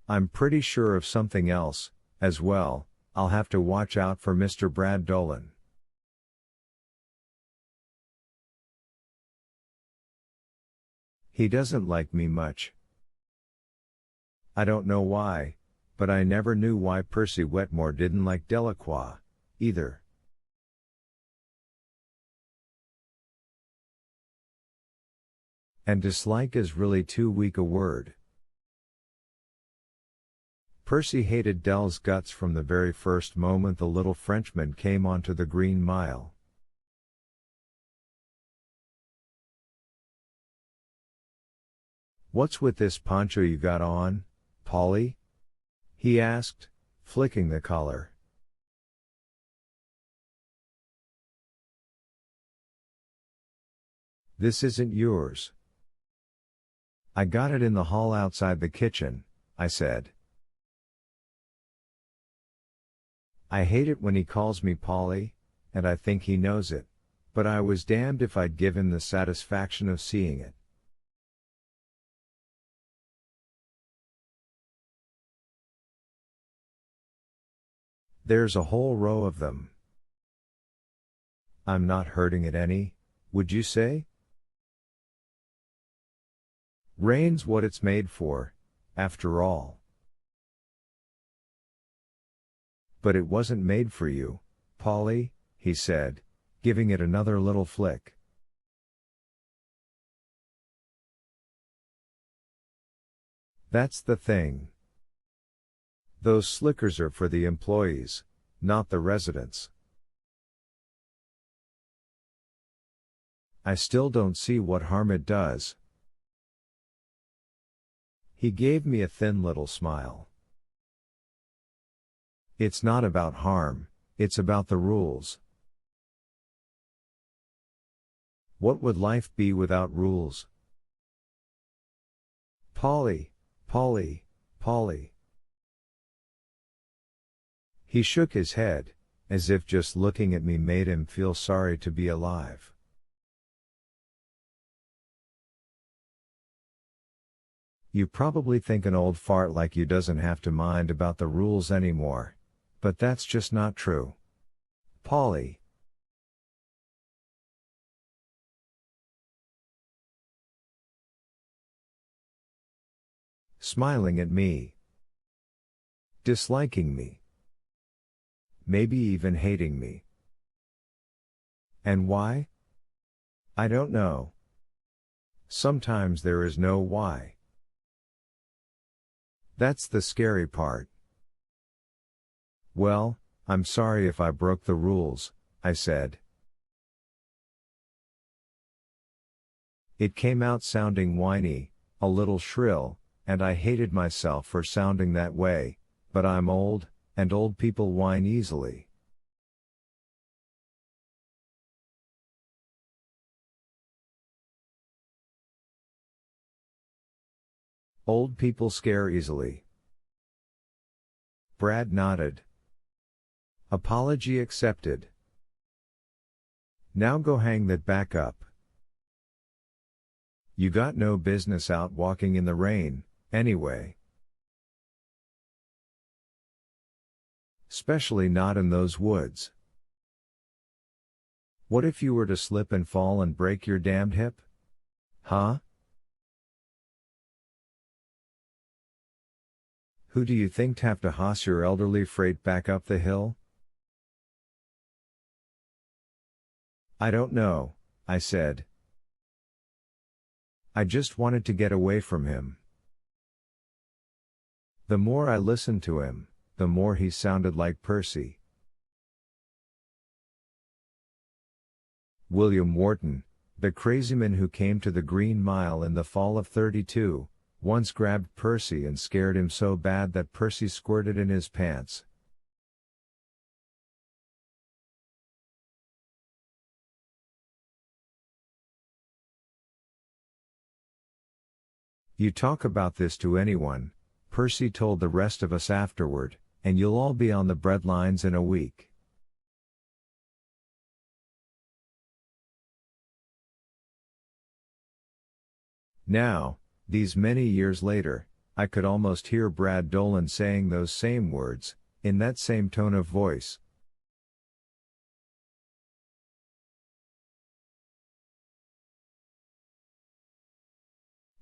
I'm pretty sure of something else, as well. I'll have to watch out for Mr. Brad Dolan. He doesn't like me much. I don't know why, but I never knew why Percy Wetmore didn't like Delacroix, either. And dislike is really too weak a word. Percy hated Dell's guts from the very first moment the little Frenchman came onto the Green Mile. "What's with this poncho you got on, Polly?" he asked, flicking the collar. "This isn't yours." "I got it in the hall outside the kitchen," I said. I hate it when he calls me Polly, and I think he knows it, but I was damned if I'd give him the satisfaction of seeing it. "There's a whole row of them." "I'm not hurting it any, would you say?" "Rain's what it's made for, after all." "But it wasn't made for you, Polly," he said, giving it another little flick. "That's the thing. Those slickers are for the employees, not the residents." "I still don't see what harm it does." He gave me a thin little smile. "It's not about harm, it's about the rules." "What would life be without rules?" "Polly, Polly, Polly." He shook his head, as if just looking at me made him feel sorry to be alive. "You probably think an old fart like you doesn't have to mind about the rules anymore, but that's just not true. Polly." Smiling at me. Disliking me. Maybe even hating me. And why? I don't know. Sometimes there is no why. That's the scary part. "Well, I'm sorry if I broke the rules," I said. It came out sounding whiny, a little shrill, and I hated myself for sounding that way, but I'm old, and old people whine easily. Old people scare easily. Brad nodded. Apology accepted. "Now go hang that back up. You got no business out walking in the rain, anyway. Especially not in those woods. What if you were to slip and fall and break your damned hip? Huh? Who do you think'd have to hoss your elderly freight back up the hill?" "I don't know," I said. I just wanted to get away from him. The more I listened to him, the more he sounded like Percy. William Wharton, the crazyman who came to the Green Mile in the fall of '32, once grabbed Percy and scared him so bad that Percy squirted in his pants. "You talk about this to anyone," Percy told the rest of us afterward, "and you'll all be on the breadlines in a week." Now, these many years later, I could almost hear Brad Dolan saying those same words, in that same tone of voice.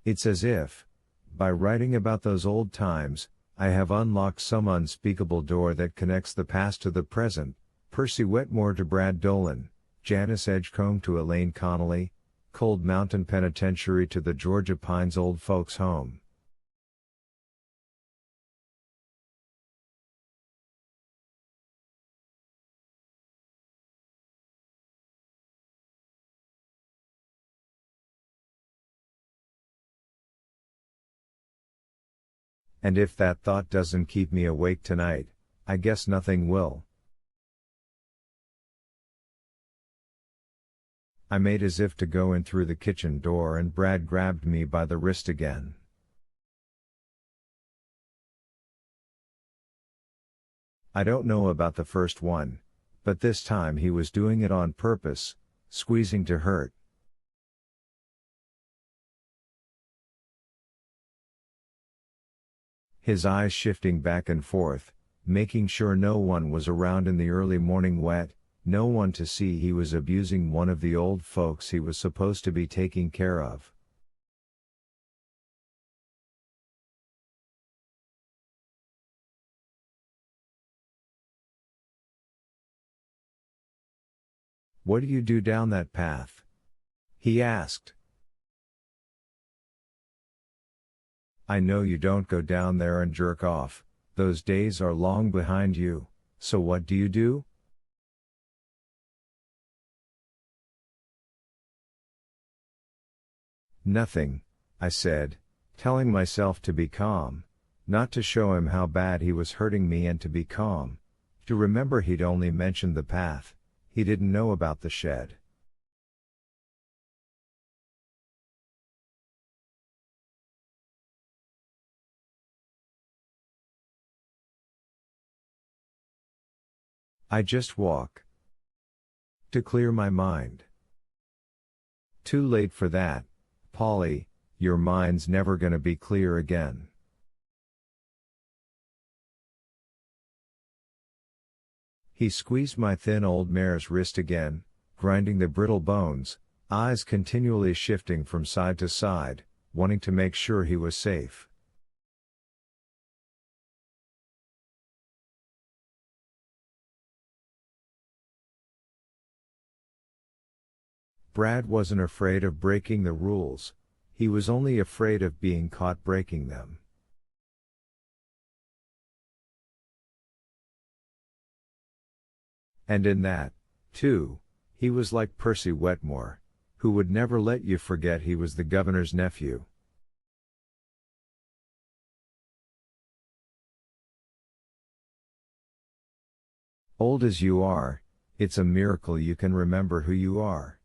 It's as if, by writing about those old times, I have unlocked some unspeakable door that connects the past to the present. Percy Wetmore to Brad Dolan, Janice Edgecombe to Elaine Connolly, Cold Mountain Penitentiary to the Georgia Pines Old Folks Home. And if that thought doesn't keep me awake tonight, I guess nothing will. I made as if to go in through the kitchen door and Brad grabbed me by the wrist again. I don't know about the first one, but this time he was doing it on purpose, squeezing to hurt. His eyes shifting back and forth, making sure no one was around in the early morning wet, no one to see he was abusing one of the old folks he was supposed to be taking care of. What do you do down that path? He asked. I know you don't go down there and jerk off, those days are long behind you, so what do you do? Nothing, I said, telling myself to be calm, not to show him how bad he was hurting me and to be calm, to remember he'd only mentioned the path, he didn't know about the shed. I just walk. To clear my mind. Too late for that, Polly, your mind's never gonna be clear again. He squeezed my thin old mare's wrist again, grinding the brittle bones, eyes continually shifting from side to side, wanting to make sure he was safe. Brad wasn't afraid of breaking the rules, he was only afraid of being caught breaking them. And in that, too, he was like Percy Wetmore, who would never let you forget he was the governor's nephew. Old as you are, it's a miracle you can remember who you are.